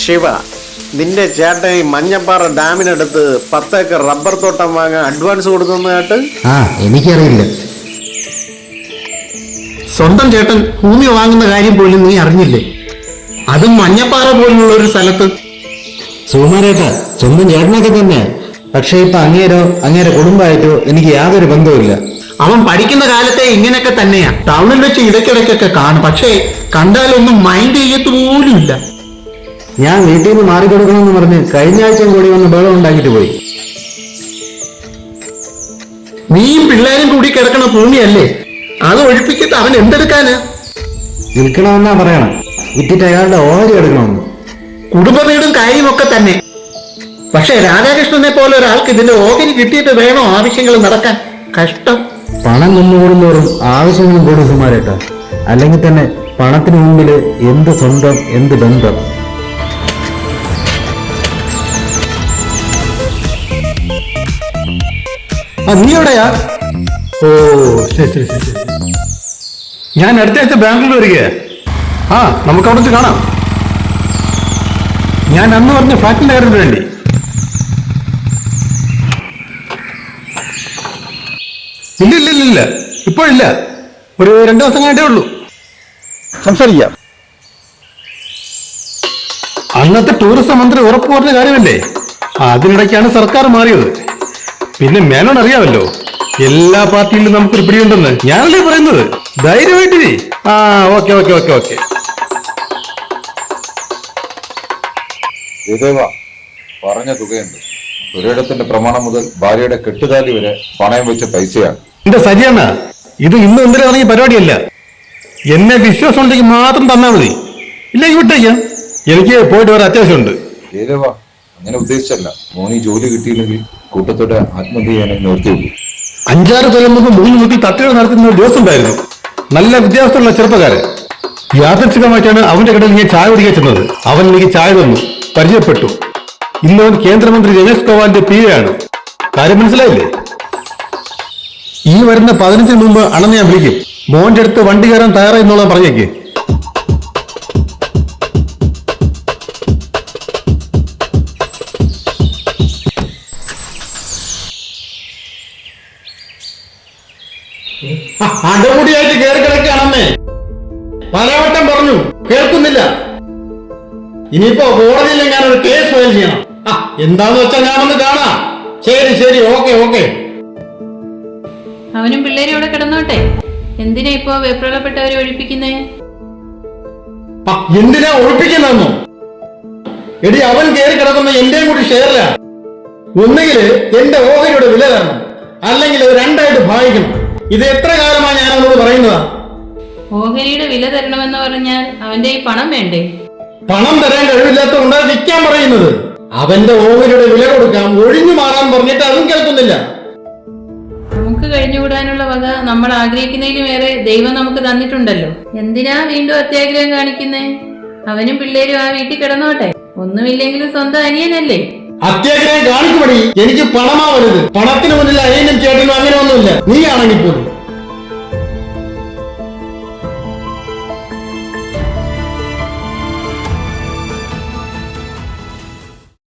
ശിവ, നിന്റെ ചേട്ടൻ ഈ മഞ്ഞപ്പാറ ഡാമിനടുത്ത് 10 ഏക്കർ റബ്ബർ തോട്ടം വാങ്ങാൻ അഡ്വാൻസ് കൊടുക്കുന്ന കേട്ട്. എനിക്കറിയില്ല. സ്വന്തം ചേട്ടൻ ഭൂമി വാങ്ങുന്ന കാര്യം പോലും നീ അറിഞ്ഞില്ലേ? അതും മഞ്ഞപ്പാറ പോലുള്ള ഒരു സ്ഥലത്ത്. സുകുമാരേട്ടാ, സ്വന്തം ചേട്ടനൊക്കെ തന്നെ. പക്ഷെ ഇപ്പൊ അങ്ങേരെ കുടുംബമായിട്ടോ എനിക്ക് യാതൊരു ബന്ധവുമില്ല. അവൻ പഠിക്കുന്ന കാലത്തെ ഇങ്ങനെയൊക്കെ തന്നെയാ. ടൗണിൽ വെച്ച് ഇടയ്ക്കിടയ്ക്കൊക്കെ കാണും, പക്ഷേ കണ്ടാലൊന്നും മൈൻഡ് ചെയ്യത്ത് പോലും ഇല്ല. ഞാൻ വീട്ടിൽ നിന്ന് മാറിക്കൊടുക്കണമെന്ന് പറഞ്ഞ് കഴിഞ്ഞ ആഴ്ചയും കൂടി വന്ന് ബഹളം ഉണ്ടാക്കിയിട്ട് പോയി. നീയും പിള്ളേരും കൂടി കിടക്കണ ഭൂമിയല്ലേ, അത് ഒഴിപ്പിച്ചിട്ട് അവൻ എന്തെടുക്കാന്? വിൽക്കണമെന്നാ പറയണം. വിറ്റിട്ട് അയാളുടെ ഓഹരി എടുക്കണമെന്ന്. കുടുംബ വീടും കാര്യമൊക്കെ തന്നെ. പക്ഷെ രാധാകൃഷ്ണനെ പോലെ ഒരാൾക്ക് ഇതിന്റെ ഓഹരി കിട്ടിയിട്ട് വേണോ ആവശ്യങ്ങൾ നടക്കാൻ? കഷ്ടം. പണം കുന്നുകൂടുന്നോറും ആവശ്യങ്ങളും കൂടും സുകുമാരേട്ടാ. അല്ലെങ്കിൽ തന്നെ പണത്തിന് മുമ്പിൽ എന്ത് സ്വന്തം, എന്ത് ബന്ധം. നീ എവിടെയാ? ഓ ശരി. ഞാൻ അടുത്ത ആഴ്ച ബാംഗ്ലൂർ വരികയാ. നമുക്ക് അവിടെ വെച്ച് കാണാം. ഞാൻ അന്ന് പറഞ്ഞ ഫ്ലാറ്റിന്റെ കാര്യത്തിന് വേണ്ടി. ഇല്ല, ഇപ്പോഴില്ല. ഒരു 2 ദിവസം കഴിഞ്ഞേ ഉള്ളൂ. സംസാരിക്കാം. അന്നത്തെ ടൂറിസം മന്ത്രി ഉറപ്പ് പറഞ്ഞ കാര്യമല്ലേ, അതിനിടയ്ക്കാണ് സർക്കാർ മാറിയത്. പിന്നെ മേനോൻ അറിയാമല്ലോ, എല്ലാ പാർട്ടിയിലും നമുക്കൊരു പിടിയുണ്ടെന്ന്. ഞാനല്ലേ പറയുന്നത്, ധൈര്യമായിട്ട്. ഓക്കെ. പറഞ്ഞ തുകയുണ്ട്. ഒരിടത്തിന്റെ പ്രമാണം മുതൽ ഭാര്യയുടെ കെട്ടുതാലി വരെ പണയം വെച്ച പൈസയാണ്. എന്റെ സരിയാണ്, ഇത് ഇന്നും ഇന്നലെ ഇറങ്ങിയ പരിപാടിയല്ല. എന്നെ വിശ്വാസം ഉണ്ടെങ്കിൽ മാത്രം തന്നാൽ മതി. ഇല്ല വിട്ടേക്കാം, എനിക്ക് പോയിട്ട് വരെ അത്യാവശ്യമുണ്ട്. അങ്ങനെ ഉദ്ദേശിച്ചല്ല. മോനി ജോലി കിട്ടിയില്ലെങ്കിൽ കൂട്ടത്തോടെ ആത്മഹത്യ ചെയ്യാൻ നിർത്തിയുള്ളൂ. 5-6 കൊല്ലം മുമ്പ് 3 വീട്ടിൽ തട്ടുകൾ നടത്തുന്ന ഒരു ദിവസം ഉണ്ടായിരുന്നു. നല്ല വിദ്യാഭ്യാസമുള്ള ചെറുപ്പക്കാരൻ. യാദൃച്ഛികമായിട്ടാണ് അവന്റെ കടയിൽ ഞാൻ ചായ കുടിക്കാൻ ചെന്നത്. അവൻ എനിക്ക് ചായ തന്നു, പരിചയപ്പെട്ടു. ഇന്നവൻ കേന്ദ്രമന്ത്രി രമേശ് ഗോവാന്റെ PA ആണ്. കാര്യം മനസ്സിലായില്ലേ? ഈ വരുന്ന 15 മുമ്പ് അണന്ന് ഞാൻ വിളിക്കും. മോന്റെ അടുത്ത് വണ്ടി കയറാൻ തയ്യാറായി എന്നുള്ള പറഞ്ഞേക്ക്. അടമുടിയായിട്ട് കയറി കിടക്കുകയാണെന്നേ പലവട്ടം പറഞ്ഞു, കേൾക്കുന്നില്ല. ഇനിയിപ്പോ കോടതിയിൽ ഞാനൊരു കേസ് ഫയൽ ചെയ്യണം. എന്താന്ന് വെച്ചാൽ ഞാനൊന്ന് കാണാം. ശരി, ഓക്കെ. അവനും പിള്ളേരും ഇവിടെ കിടന്നോട്ടെ. എന്തിനാ ഇപ്പോ വെപ്രളപ്പെട്ടവരെ ഒഴിപ്പിക്കുന്നേ? എന്തിനാ ഒഴിപ്പിക്കുന്നോ? എടി, അവൻ കയറി കിടക്കുന്ന എന്റെയും കൂടി ഷെയറിലാ. ഒന്നുകിൽ എന്റെ ഓഹരിയുടെ വില തരണം, അല്ലെങ്കിൽ അത് 2 ആയിട്ട് ഭാഗിക്കണം. ഇത് എത്ര കാലമാണ് ഞാൻ അവനോട് പറയുന്നതാ? ഓഹരിയുടെ വില തരണമെന്ന് പറഞ്ഞാൽ അവന്റെ ഈ പണം വേണ്ടേ? പണം തരാൻ കഴിവില്ലാത്ത കൊണ്ടാണ് വിൽക്കാൻ പറയുന്നത്. അവന്റെ ഓഹരിയുടെ വില കൊടുക്കാം, ഒഴിഞ്ഞു മാറാൻ പറഞ്ഞിട്ട് അതും കേൾക്കുന്നില്ല. നമുക്ക് കഴിഞ്ഞുകൂടാനുള്ള വക നമ്മൾ ആഗ്രഹിക്കുന്നതിലും ഏറെ ദൈവം നമുക്ക് തന്നിട്ടുണ്ടല്ലോ. എന്തിനാ വീണ്ടും അത്യാഗ്രഹം കാണിക്കുന്നേ? അവനും പിള്ളേരും ആ വീട്ടിൽ കിടന്നോട്ടെ. ഒന്നുമില്ലെങ്കിലും സ്വന്തം അനിയനല്ലേ. അത്യാഗ്രഹം കാണിക്കുമടി. എനിക്ക് പണമാ വലുത്. പണത്തിന് മുന്നിൽ അനിയനും ചേട്ടനും അങ്ങനെ ഒന്നുമില്ല. നീ ആണെങ്കിൽ പോലും.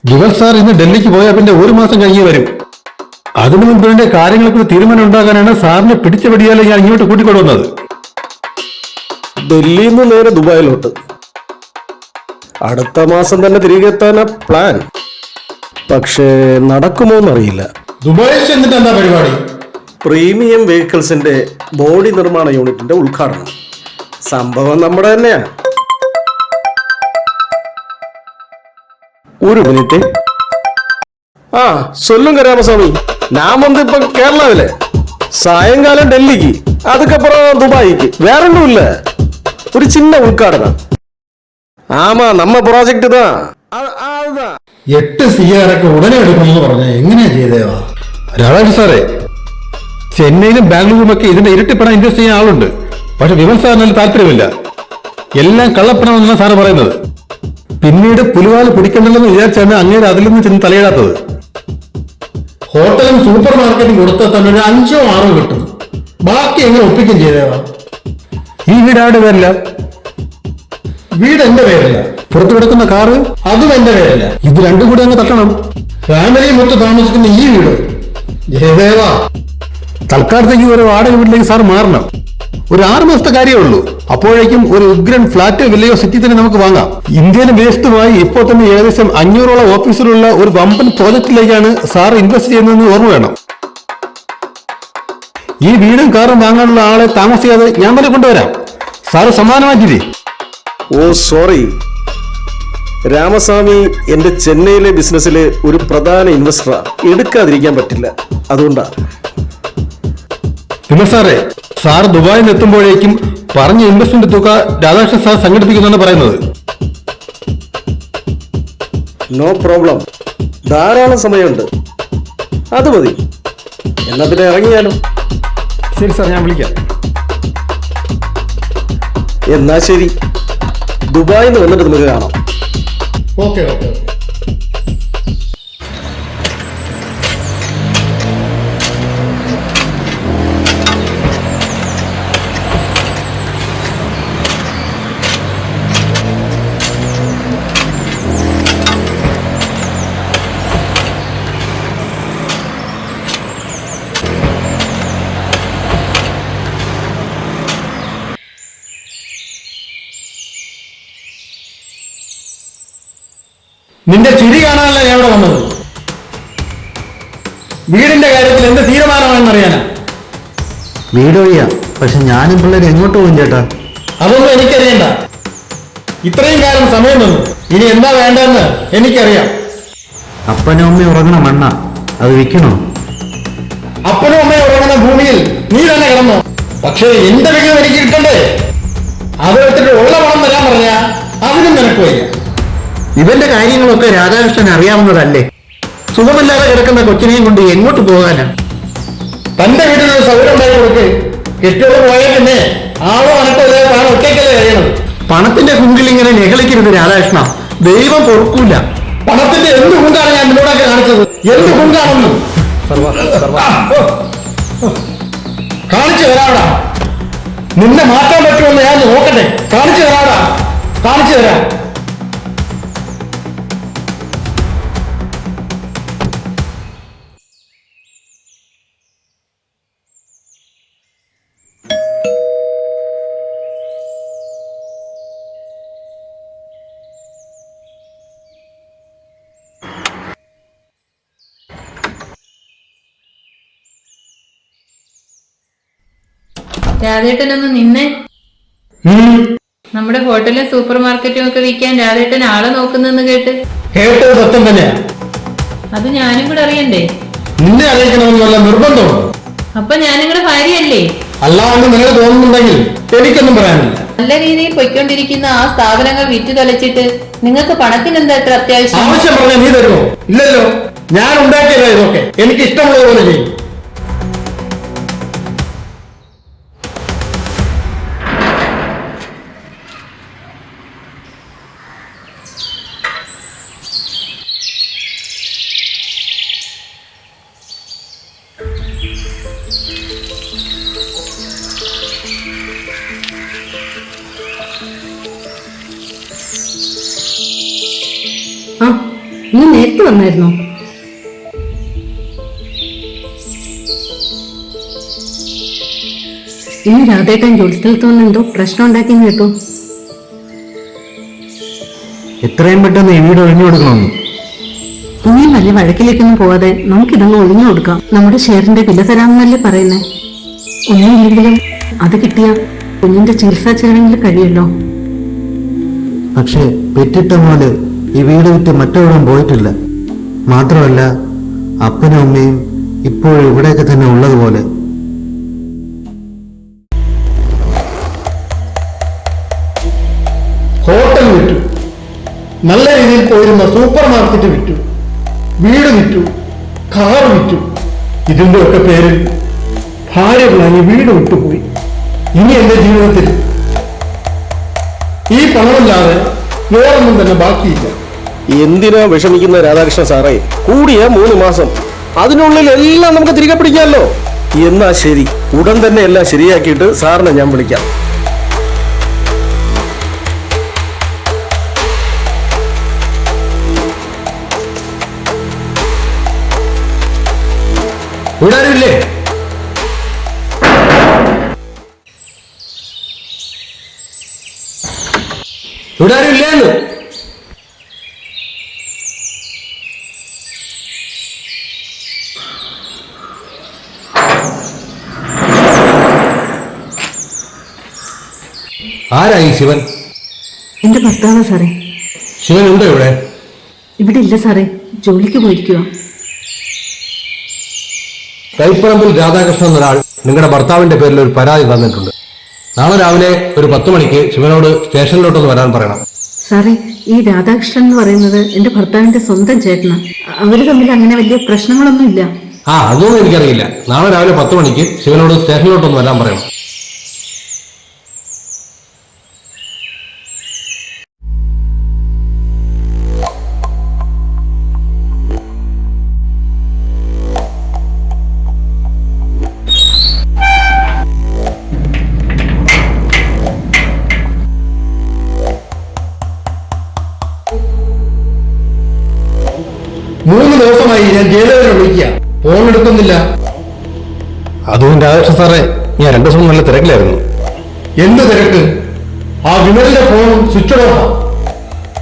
വിവൽ സാർ ഇന്ന് ഡൽഹിക്ക് പോയാൽ പിന്നെ 1 മാസം കഴിഞ്ഞ് വരും. അതിനു മുൻപ് എന്റെ കാര്യങ്ങൾക്ക് തീരുമാനം ഉണ്ടാകാനാണ് സാറിനെ പിടിച്ചപടിയാലെ ഞാൻ ഇങ്ങോട്ട് കൂട്ടിക്കൊണ്ടുവന്നത്. ഡൽഹിയിൽ നിന്ന് നേരെ ദുബായിലോട്ട്. അടുത്ത മാസം തന്നെ തിരികെ എത്താനാ പ്ലാൻ. പക്ഷേ നടക്കുമോ എന്നറിയില്ല. ദുബായിൽ ചെന്നിട്ട് എന്താ പരിപാടി? പ്രീമിയം വെഹിക്കിൾസിന്റെ ബോഡി നിർമ്മാണ യൂണിറ്റിന്റെ ഉദ്ഘാടനം. സംഭവം നമ്മുടെ തന്നെയാ. ഒരു മിനിറ്റ്. சொல்லுங்க ராமசாமி. நான் இப்ப கேரளாவில, சாயங்காலம் டெல்லிக்கு, அதுக்கப்புறம் துபாய்க்கு. வேற ஒன்றும் இல்ல, ஒரு சின்ன உட்காடனம். ஆமா, நம்ம ப்ராஜெக்ட் தான். அதுதான் 8 CR ഉടനെ എടുക്കുമെന്ന് പറഞ്ഞ എങ്ങനെയാ ചെയ്തേവാ? രാധാകൃഷ്ണൻ സാറേ, ചെന്നൈയിലും ബാംഗ്ലൂരുമൊക്കെ ഇതിന്റെ ഇരട്ടിപ്പണം ഇൻവെസ്റ്റ് ചെയ്യാൻ ആളുണ്ട്. പക്ഷെ വിമൽ സാറിന് താല്പര്യമില്ല. എല്ലാം കള്ളപ്പണമെന്നാണ് സാറ് പറയുന്നത്. പിന്നീട് പുലിവാല് പിടിക്കണ്ടല്ലെന്ന് വിചാരിച്ചാണ് അങ്ങേര് അതിൽ നിന്ന് ചെന്ന് തലയിടാത്തത്. ഹോട്ടലും സൂപ്പർ മാർക്കറ്റും കൊടുത്താൽ തന്നെ ഒരു 5-6 കിട്ടും. ബാക്കി എങ്ങനെ ഒപ്പിക്കും ചെയ്തേവാ? ഈ വീട് ആരുടെ പേരില്ല? വീട് എന്റെ പേരല്ല. പുറത്തു കിടക്കുന്ന കാറ് അതും എന്റെ പേരല്ല. ഇത് രണ്ടും കൂടി അങ്ങ് തട്ടണം. ഫാമിലി മൊത്തം താമസിക്കുന്ന ഈ വീട് ജയദേവാ. തൽക്കാലത്തേക്ക് ഒരു വാടക വീട്ടിലേക്ക് സാർ മാറണം. ഒരു 6 മാസത്തെ കാര്യമേ ഉള്ളൂ. അപ്പോഴേക്കും ഒരു ഉഗ്രൻ ഫ്ലാറ്റ് വില്ലയോ സിറ്റി തന്നെ നമുക്ക് വാങ്ങാം. ഇന്ത്യൻ വേസ്റ്റുമായി ഇപ്പോൾ തന്നെ ഏകദേശം 500ഓളം ഓഫീസിലുള്ള ഒരു വമ്പൻ പ്രോജക്റ്റിലേക്കാണ് സാർ ഇൻവെസ്റ്റ് ചെയ്യുന്നതെന്ന് ഓർമ്മ വേണം. ഈ വീടും കാറും വാങ്ങാനുള്ള ആളെ താമസിയാതെ ഞാൻ തന്നെ കൊണ്ടുവരാം. സാറ് സമ്മാനമാക്കില്ലേ? ഓ സോറി, രാമസ്വാമി എന്റെ ചെന്നൈയിലെ ബിസിനസ്സിലെ ഒരു പ്രധാന ഇൻവെസ്റ്ററാ. എടുക്കാതിരിക്കാൻ പറ്റില്ല, അതുകൊണ്ടാ. പിന്നെ സാറേ, സാർ ദുബായിൽ നിന്ന് എത്തുമ്പോഴേക്കും പറഞ്ഞ ഇൻവെസ്റ്റ്മെന്റ് തുക രാധാകൃഷ്ണൻ സാർ സംഘടിപ്പിക്കുന്നെന്ന് പറയുന്നത്. നോ പ്രോബ്ലം, ധാരാളം സമയമുണ്ട്. അത് മതി. എന്നാ പിന്നെ ഇറങ്ങിയാലോ? ശരി സാർ, ഞാൻ വിളിക്കാം. എന്നാ ശരി, ദുബായിൽ നിന്ന് വന്നിട്ട് നമുക്ക് കാണാം. Okay okay. നിന്റെ ചിരി കാണാനല്ല ഞാൻ ഇവിടെ വന്നത്. വീടിന്റെ കാര്യത്തിൽ എന്ത് തീരുമാനമാണെന്നറിയാനാ. വീട് വഴിയാ, പക്ഷെ ഞാനും പിള്ളേർ എങ്ങോട്ട് പോകും ചേട്ടാ? അതൊന്നും എനിക്കറിയണ്ട. ഇത്രയും കാലം സമയം തന്നു, ഇനി എന്താ വേണ്ടതെന്ന് എനിക്കറിയാം. അപ്പനും അമ്മയും ഉറങ്ങണ മണ്ണ, അത് വിൽക്കണോ? അപ്പനും അമ്മയും ഉറങ്ങുന്ന ഭൂമിയിൽ നീ തന്നെ കിടന്നോ. പക്ഷേ എന്റെ വിഹിതം എനിക്ക് കിട്ടണ്ടേ? അത് വെച്ചിട്ട് ഉള്ള പണം തരാൻ പറഞ്ഞാ അതിനും നിനക്ക് വയ്യ. ഇവന്റെ കാര്യങ്ങളൊക്കെ രാധാകൃഷ്ണൻ അറിയാവുന്നതല്ലേ? സുഖമില്ലാതെ കിടക്കുന്ന കൊച്ചിനെയും കൊണ്ട് എങ്ങോട്ട് പോകാനാ? തന്റെ വീട്ടിലൊരു സൗകര്യം ഉണ്ടാക്കി കൊടുക്ക്. കെട്ടിയോട് പോയാൽ പിന്നെ ആളോ അനക്കല്ലേ താൻ ഒറ്റയ്ക്കല്ലേ കഴിയണം. പണത്തിന്റെ കുങ്കിൽ ഇങ്ങനെ നെഹളിക്കരുത് രാധാകൃഷ്ണ, ദൈവം പൊറുക്കൂല. പണത്തിന്റെ എന്ത് കുണ്ടാണ് ഞാൻ നിന്നോടൊക്കെ കാണിച്ചത്? എന്ത് കുണ്ടാണെന്ന് കാണിച്ചു തരാടാ. നിന്നെ മാറ്റാൻ പറ്റുമെന്ന് ഞാൻ നോക്കട്ടെ. കാണിച്ചു തരാടാ, കാണിച്ചു തരാം. രാധേട്ടനൊന്ന് നിന്നെ. നമ്മുടെ ഹോട്ടലും സൂപ്പർ മാർക്കറ്റും ഒക്കെ വിൽക്കാൻ രാധേട്ടൻ ആളെ നോക്കുന്നെന്ന് കേട്ട്. കേട്ടത് സത്യം തന്നെയാ. അത് ഞാനും കൂടെ അറിയണ്ടേ? നിന്നെ അറിയിക്കണമെന്ന് വല്ല നിർബന്ധമുണ്ടോ? അപ്പൊ ഞാൻ നിങ്ങളുടെ ഭാര്യയല്ലേ? അല്ലാണ്ട് നിനക്ക് തോന്നുന്നുണ്ടെങ്കിൽ എനിക്കൊന്നും പറയാനില്ല. നല്ല രീതിയിൽ പൊയ്ക്കൊണ്ടിരിക്കുന്ന ആ സ്ഥാപനങ്ങൾ വിറ്റു തൊലച്ചിട്ട് നിങ്ങൾക്ക് പണത്തിന് എന്താ എത്ര അത്യാവശ്യം? ആവശ്യം പറഞ്ഞാൽ നീ തരുമോ? ഇല്ലല്ലോ. ഞാൻ ഉണ്ടാക്കിയതാ ഇതൊക്കെ. എനിക്ക് ഇഷ്ടമുള്ളതുപോലെ ചെയ്യും. ആ, നീ നേരത്തെ വന്നായിരുന്നോ? ഇന്ന് രാധേട്ടൻ ജോലിസ്ഥലത്ത് വന്ന് എന്തോ പ്രശ്നം ഉണ്ടാക്കിയെന്ന് കേട്ടു. എത്രയും പെട്ടെന്ന് ഈ വീട് ഒഴിഞ്ഞു കൊടുക്കണമെന്ന്. ഇനിയും വലിയ വഴക്കിലേക്കൊന്നും പോവാതെ നമുക്കിതൊന്ന് ഒഴിഞ്ഞു കൊടുക്കാം. നമ്മുടെ ഷെയറിന്റെ വില തരാമെന്നല്ലേ പറയുന്നേ. ഒന്നുമില്ലെങ്കിലും അത് കിട്ടിയ കുഞ്ഞിന്റെ ചികിത്സാ ചെലവെങ്കിലും കഴിയല്ലോ. പക്ഷേ പെറ്റിട്ട മോല് ഈ വീട് വിട്ട് മറ്റെവിടെയും പോയിട്ടില്ല. മാത്രമല്ല അപ്പനും അമ്മയും ഇപ്പോഴും ഇവിടെയൊക്കെ തന്നെ ഉള്ളതുപോലെ. ഹോട്ടൽ വിറ്റു, നല്ല രീതിയിൽ പോയിരുന്ന സൂപ്പർ മാർക്കറ്റ് വിറ്റു, വീട് വിറ്റു, കാർ വിറ്റു. ഇതിന്റെ ഒക്കെ പേരിൽ ഭാര്യ പിണങ്ങി വീട് വിട്ടുപോയി. ഇനി എന്റെ ജീവിതത്തിൽ ഈ പണമില്ലാതെ വേറൊന്നും തന്നെ ബാക്കിയില്ല. എന്തിനാ വിഷമിക്കുന്ന രാധാകൃഷ്ണ സാറേ? കൂടിയ 3 മാസം, അതിനുള്ളിൽ എല്ലാം നമുക്ക് തിരികെ പിടിക്കാമല്ലോ. എന്നാ ശരി, ഉടൻ തന്നെ എല്ലാം ശരിയാക്കിയിട്ട് സാറിനെ ഞാൻ വിളിക്കാം. ഇവിടെ ആരുമില്ലേ? ഇവിടെ ആരും ഇല്ലേന്ന്? ആരായി ശിവൻ? എന്റെ ഭർത്താവാ സാറേ. ശിവൻ ഉണ്ടോ ഇവിടെ? ഇവിടെ ഇല്ല സാറേ, ജോലിക്ക് പോയിരിക്കുക. കൈപ്പറമ്പിൽ രാധാകൃഷ്ണൻ എന്നൊരാൾ നിങ്ങളുടെ ഭർത്താവിന്റെ പേരിൽ ഒരു പരാതി തന്നിട്ടുണ്ട്. നാളെ രാവിലെ ഒരു 10 മണിക്ക് ശിവനോട് സ്റ്റേഷനിലോട്ടൊന്ന് വരാൻ പറയണം. സാറേ, ഈ രാധാകൃഷ്ണൻ എന്ന് പറയുന്നത് എന്റെ ഭർത്താവിന്റെ സ്വന്തം ചേട്ടനാ. അവര് തമ്മിൽ അങ്ങനെ വലിയ പ്രശ്നങ്ങളൊന്നും ഇല്ല. അതൊന്നും എനിക്കറിയില്ല. നാളെ രാവിലെ 10 മണിക്ക് ശിവനോട് സ്റ്റേഷനിലോട്ടൊന്ന് വരാൻ പറയണം. മൂന്ന് ദിവസമായി ഞാൻ ജയിലവരെ വിളിക്കുക, ഫോൺ എടുക്കുന്നില്ല. അതും രാധാകൃഷ്ണൻ സാറേ, ഞാൻ 2 ദിവസം നല്ല തിരക്കിലായിരുന്നു. എന്ത് തിരക്ക്? ആ വിമലിന്റെ ഫോൺ സ്വിച്ച് ഓഫാ.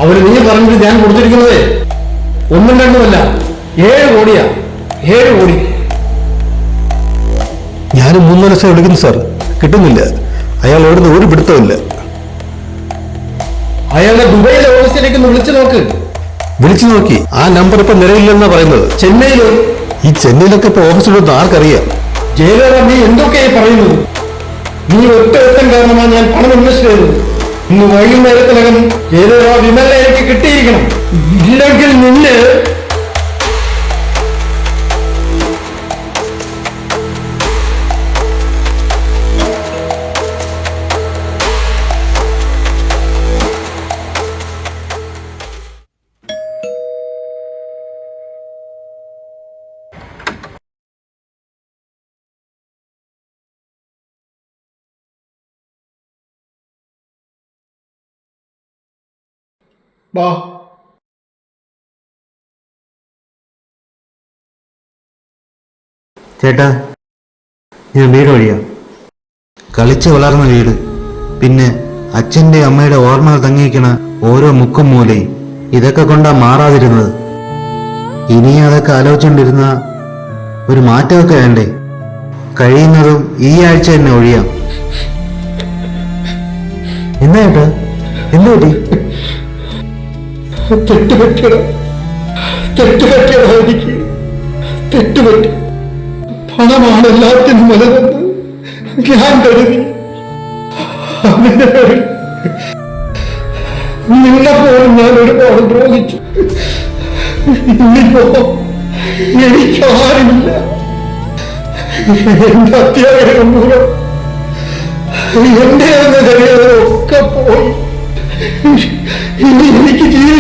അവര് നീ പറഞ്ഞിട്ട് ഞാൻ കൊടുത്തിരിക്കുന്നതേ 1ഉം 2ഉമല്ല, 7 കോടിയാ. 7 കോടി. ഞാൻ 3 ദിവസം വിളിക്കുന്നു സാർ, കിട്ടുന്നില്ല. അയാൾ എവിടുന്ന് ഒരു പിടുത്തമില്ല. അയാളുടെ ദുബൈയിലെ ഓഫീസിലേക്ക് ഒന്ന് വിളിച്ചു നോക്ക്. വിളിച്ചു നോക്കി, ആ നമ്പർ ഇപ്പൊ നിലവില്ലെന്നാ പറയുന്നത്. ചെന്നൈയിലോ? ഈ ചെന്നൈയിലൊക്കെ ഇപ്പൊ ഓഫീസിലൊന്നും ആർക്കറിയാം. ജയിലറ, നീ എന്തൊക്കെയായി പറയുന്നത്? നീ ഒറ്റ കാരണമാണ് ഞാൻ പണം ഇൻവെസ്റ്റ് ചെയ്തത്. ഇന്ന് വൈകുന്നേരത്തിനകം ജയിലറ വിമലിനെ എനിക്ക് കിട്ടിയിരിക്കണം. ഇല്ലെങ്കിൽ നിന്നെ വാ. ചേട്ടാ, ഞാൻ വീട് വഴിയാ. കളിച്ച് വളർന്ന വീട്, പിന്നെ അച്ഛൻ്റെ അമ്മയുടെ ഓർമ്മകൾ തങ്ങിയിരിക്കണ ഓരോ മുക്കും മൂലയും, ഇതൊക്കെ കൊണ്ടാ മാറാതിരുന്നത്. ഇനി അതൊക്കെ ആലോചിച്ചുകൊണ്ടിരുന്ന ഒരു മാറ്റമൊക്കെ വേണ്ടേ? കഴിയുന്നതും ഈ ആഴ്ച തന്നെ ഒഴിയാം. എന്നാ ചേട്ടാ, എന്തു പറ്റി? തെറ്റുപറ്റിയടാ എനിക്ക്. തെറ്റുപറ്റി. പണമാണ് എല്ലാത്തിനും വലുതെന്ന് ഞാൻ കരുതി. അതിന്റെ പേരിൽ നിന്നെപ്പോലും ഞാൻ ഒരുപാട് ദ്രോഹിച്ചു. ഇനിയിപ്പോ എനിക്കാരില്ല. എന്റെ അത്യാഗ്രഹം മൂലം എന്റെ കരുതലൊക്കെ പോയി. ഇനി എനിക്ക് ജീവിക്കാൻ